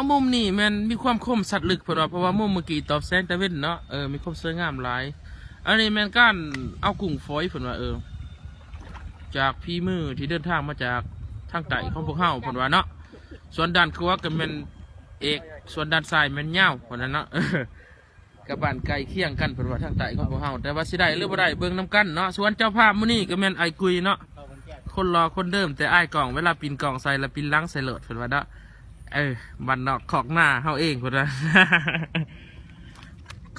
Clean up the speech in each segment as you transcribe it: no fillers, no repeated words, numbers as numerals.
มุมนี่มันมีความคมสัตว์ลึกเพราะว่ามุมเมื่อกี้ตอบแสงตะเวนเนาะมีความสวยงามหลายอันนี้แมันการเอากุ้งฝอยเพิ่นว่าจากพี่มือที่เดินทางมาจากทางใต้ของพวกเฮาเพิ่นว่าเนาะส่วนด้านขวาก็เป็นเอกส่วนด้านซ้ายเป็นเหย้าเพิ่นนั้นเนาะกับบ้านไกลเคียงกันเพิ่นว่าทางใต้ของพวกเฮาแต่ว่าสิได้หรือบ่ได้เบิ่งนํกันเนาะส่วนเจ้าภาพมื้อนี้ก็แม่นไอ้กุยเนาะคนรอคนเดิมแต่อ้ายกล่องเวลาปีนกล่องใส่แล้วปีนหลังใส่เลิศเพิ่นว่าเนาะบ้านนอกขอกหน้าเฮาเองเพิ่นว่า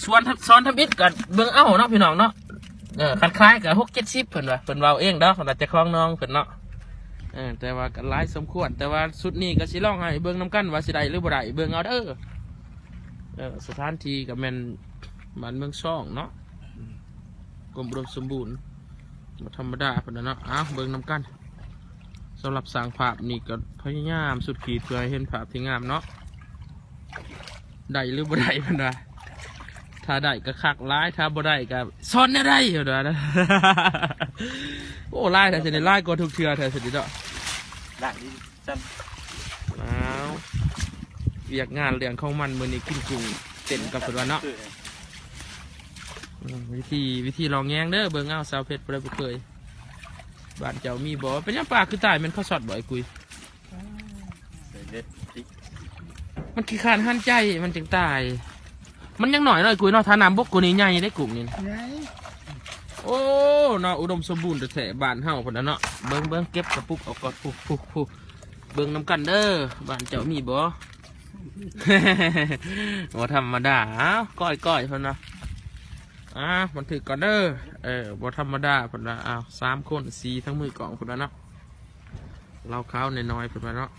ส่วนซ้อนทำอิฐกับเบิ่งเอ้าเนาะพี่น้องเนาะคล้ายๆกับ60-70เพิ่นว่าเองเด้อเพิ่นว่าจะคล้องน้องเพิ่นเนาะแต่ว่าก็หลายสมควรแต่ว่าสุดนี้ก็สิลองให้เบิ่งนํกันว่าสิได้หรือบ่ได้เบิ่งเอาเด้อสถานที่ก็แม่นบ้านเมืองช่องเนาะกรมอุดมสมบูรณ์บ่ธรรมดาเพิ่นน่ะเนาะเบิ่งนํกันสำหรับสร้างภาพนี่ก็พยายามสุดขีดเพื่อให้เห็นภาพที่งามเนาะได้หรือบ่ได้เพิ่นว่าถ้าได้ก็คักร้ายถ้าบ่ได้ก็ซ้อนได้เพิ่นว่านะ โอ้ไล่แต่สิได้ไล่กว่าทุกเทื่อแต่สิได้เนาะ หลังนี้จเวียกงานเรื่องของมันมื้อนี้กินกุ้งเต้นกับเพิ่นว่าเนาะวิธีลองแยงเด้อเบิ่งเอาสาวเพชรบ่เคยบ้านเจ้ามีบ่เป็นหยังปลาคือตายมันเข้าสอดบ่ไอ้กุยมันขี้คร้านหันใจมันจึงตายมันยังหน่อยเลยกุยเนาะถ้าน้ำบกกูนี่ใหญ่ได้กุ้งนี่โอ้เนาะอุดมสมบูรณ์แท้ๆบ้านเฮาพุ่นน่ะเนาะเบิ่งเก็บกระปุกออกก่อนพุเบิ่งน้ำกันเด้อบ้านเจ้ามีบ่ บ่ธรรมดาก้อยเพิ่นนะมันถือก่อนเด้อบ่ธรรมดาเพิ่นว่า3 คน4ทั้งมือกล่องเพิ่นว่าเนาะเราข้าวน้อยๆเพิ่นว่าเนาะ